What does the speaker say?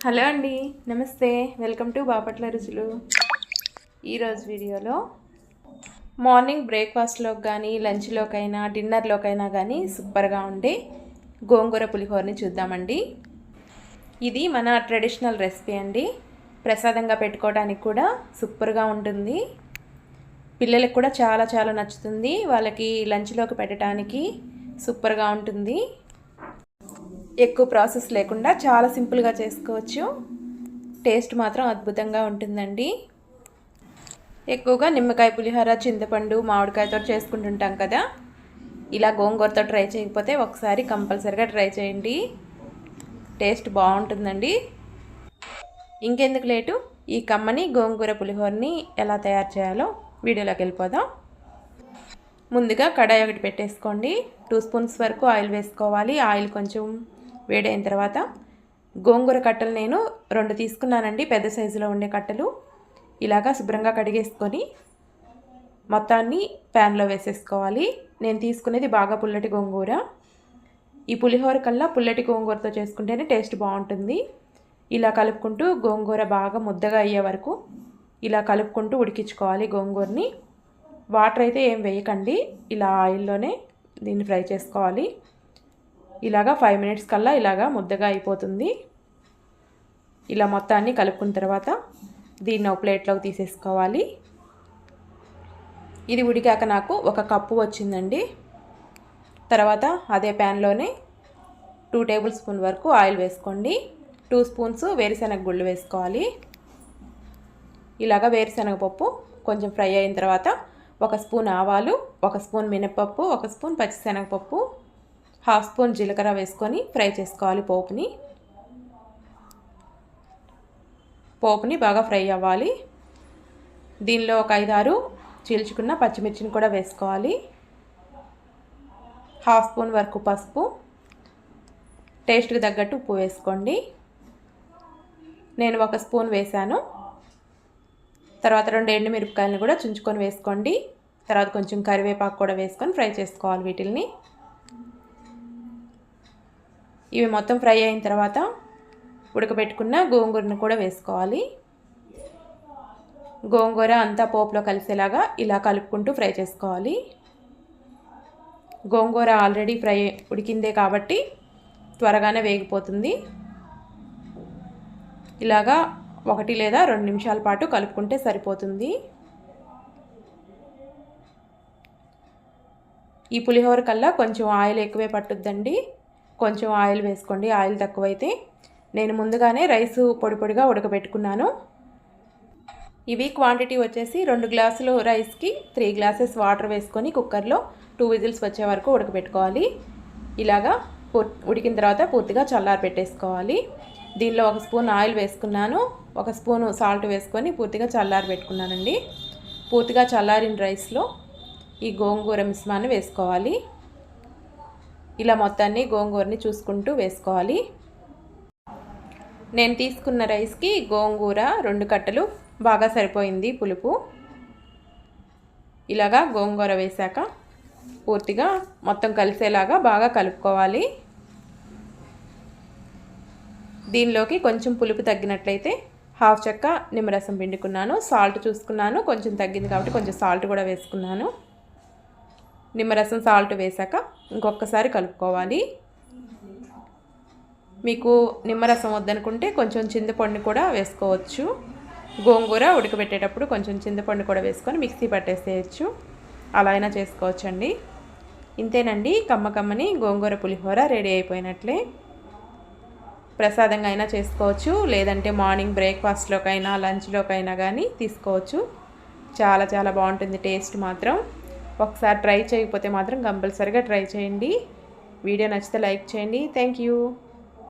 Hello అండి, నమస్తే. Welcome to Bapatla రుచులు. ఈరోజు వీడియోలో మార్నింగ్ బ్రేక్ఫాస్ట్లోకి కానీ లంచ్లోకైనా డిన్నర్లోకైనా కానీ సూపర్గా ఉండే గోంగూర పులిహోరని చూద్దామండి. ఇది మన ట్రెడిషనల్ రెసిపీ అండి. ప్రసాదంగా పెట్టుకోవడానికి కూడా సూపర్గా ఉంటుంది. పిల్లలకు కూడా చాలా చాలా నచ్చుతుంది. వాళ్ళకి లంచ్లోకి పెట్టడానికి సూపర్గా ఉంటుంది. ఎక్కువ ప్రాసెస్ లేకుండా చాలా సింపుల్గా చేసుకోవచ్చు. టేస్ట్ మాత్రం అద్భుతంగా ఉంటుందండి. ఎక్కువగా నిమ్మకాయ పులిహోర, చింతపండు, మామిడికాయతో చేసుకుంటుంటాం కదా. ఇలా గోంగూరతో ట్రై చేయకపోతే ఒకసారి కంపల్సరిగా ట్రై చేయండి. టేస్ట్ బాగుంటుందండి. ఇంకెందుకు లేటు, ఈ కమ్మని గోంగూర పులిహోరని ఎలా తయారు చేయాలో వీడియోలోకి వెళ్ళిపోదాం. ముందుగా కడాయి ఒకటి పెట్టేసుకోండి. 2 స్పూన్స్ వరకు ఆయిల్ వేసుకోవాలి. ఆయిల్ కొంచెం వేడైన తర్వాత గోంగూర కట్టలు నేను 2 తీసుకున్నానండి, పెద్ద సైజులో ఉండే కట్టలు. ఇలాగా శుభ్రంగా కడిగేసుకొని మొత్తాన్ని ప్యాన్లో వేసేసుకోవాలి. నేను తీసుకునేది బాగా పుల్లటి గోంగూర. ఈ పులిహోర కల్లా పుల్లటి గోంగూరతో చేసుకుంటేనే టేస్ట్ బాగుంటుంది. ఇలా కలుపుకుంటూ గోంగూర బాగా ముద్దగా అయ్యే వరకు ఇలా కలుపుకుంటూ ఉడికించుకోవాలి గోంగూరని. వాటర్ అయితే ఏం వేయకండి, ఇలా ఆయిల్లోనే దీన్ని ఫ్రై చేసుకోవాలి. ఇలాగా 5 మినిట్స్ కల్లా ఇలాగా ముద్దగా అయిపోతుంది. ఇలా మొత్తాన్ని కలుపుకున్న తర్వాత దీన్ని ఒక ప్లేట్లోకి తీసేసుకోవాలి. ఇది ఉడికాక నాకు 1 కప్పు వచ్చిందండి. తర్వాత అదే ప్యాన్లోనే 2 టేబుల్ స్పూన్ వరకు ఆయిల్ వేసుకోండి. 2 స్పూన్స్ వేరుశనగ గుళ్ళు వేసుకోవాలి. ఇలాగా వేరుశనగ పప్పు కొంచెం ఫ్రై అయిన తర్వాత 1 స్పూన్ ఆవాలు, 1 స్పూన్ మినపప్పు, 1 స్పూన్ పచ్చిశనగపప్పు, 1/2 స్పూన్ జీలకర్ర వేసుకొని ఫ్రై చేసుకోవాలి. పోపుని బాగా ఫ్రై అవ్వాలి. దీనిలో ఒక 5-6 చీల్చుకున్న పచ్చిమిర్చిని కూడా వేసుకోవాలి. 1/2 స్పూన్ వరకు పసుపు, టేస్ట్కి తగ్గట్టు ఉప్పు వేసుకోండి. నేను 1 స్పూన్ వేసాను. తర్వాత 2 ఎండుమిరపకాయలను కూడా చుంచుకొని వేసుకోండి. తర్వాత కొంచెం కరివేపాకు కూడా వేసుకొని ఫ్రై చేసుకోవాలి వీటిల్ని. ఇవి మొత్తం ఫ్రై అయిన తర్వాత ఉడకబెట్టుకున్న గోంగూరను కూడా వేసుకోవాలి. గోంగూర అంతా పోపులో కలిసేలాగా ఇలా కలుపుకుంటూ ఫ్రై చేసుకోవాలి. గోంగూర ఆల్రెడీ ఉడికిందే కాబట్టి త్వరగానే వేగిపోతుంది. ఇలాగా 1 లేదా 2 నిమిషాల పాటు కలుపుకుంటే సరిపోతుంది. ఈ పులిహోర కల్లా కొంచెం ఆయిల్ ఎక్కువే పట్టుద్దండి. కొంచెం ఆయిల్ వేసుకోండి. ఆయిల్ తక్కువైతే నేను ముందుగానే రైస్ పొడి పొడిగా ఉడకబెట్టుకున్నాను. ఇవి క్వాంటిటీ వచ్చేసి 2 గ్లాసులు రైస్కి 3 గ్లాసెస్ వాటర్ వేసుకొని కుక్కర్లో 2 విజిల్స్ వచ్చే వరకు ఉడకబెట్టుకోవాలి. ఇలాగా ఉడికిన తర్వాత పూర్తిగా చల్లారి పెట్టేసుకోవాలి. దీనిలో 1 స్పూన్ ఆయిల్ వేసుకున్నాను, 1 స్పూను సాల్ట్ వేసుకొని పూర్తిగా చల్లారి పెట్టుకున్నానండి. పూర్తిగా చల్లారిన రైస్లో ఈ గోంగూర మిశ్రమాన్ని వేసుకోవాలి. ఇలా మొత్తాన్ని గోంగూరని చూసుకుంటూ వేసుకోవాలి. నేను తీసుకున్న రైస్కి గోంగూర 2 కట్టలు బాగా సరిపోయింది పులుపు. ఇలాగా గోంగూర వేశాక పూర్తిగా మొత్తం కలిసేలాగా బాగా కలుపుకోవాలి. దీనిలోకి కొంచెం పులుపు తగ్గినట్లయితే 1/2 చెక్క నిమ్మరసం పిండుకున్నాను. సాల్ట్ చూసుకున్నాను, కొంచెం తగ్గింది కాబట్టి కొంచెం సాల్ట్ కూడా వేసుకున్నాను. నిమ్మరసం సాల్ట్ వేశాక ఇంకొకసారి కలుపుకోవాలి. మీకు నిమ్మరసం వద్దనుకుంటే కొంచెం చింతపండు కూడా వేసుకోవచ్చు. గోంగూర ఉడకబెట్టేటప్పుడు కొంచెం చింతపండు కూడా వేసుకొని మిక్సీ పట్టేసేయచ్చు. అలా అయినా చేసుకోవచ్చండి. ఇంతేనండి, కమ్మని గోంగూర పులిహోర రెడీ అయిపోయినట్లే. ప్రసాదంగా అయినా చేసుకోవచ్చు, లేదంటే మార్నింగ్ బ్రేక్ఫాస్ట్లోకైనా లంచ్లోకైనా కానీ తీసుకోవచ్చు. చాలా చాలా బాగుంటుంది టేస్ట్ మాత్రం. ఒకసారి ట్రై చేయకపోతే మాత్రం కంపల్సరీగా ట్రై చేయండి. వీడియో నచ్చితే లైక్ చేయండి. Thank you.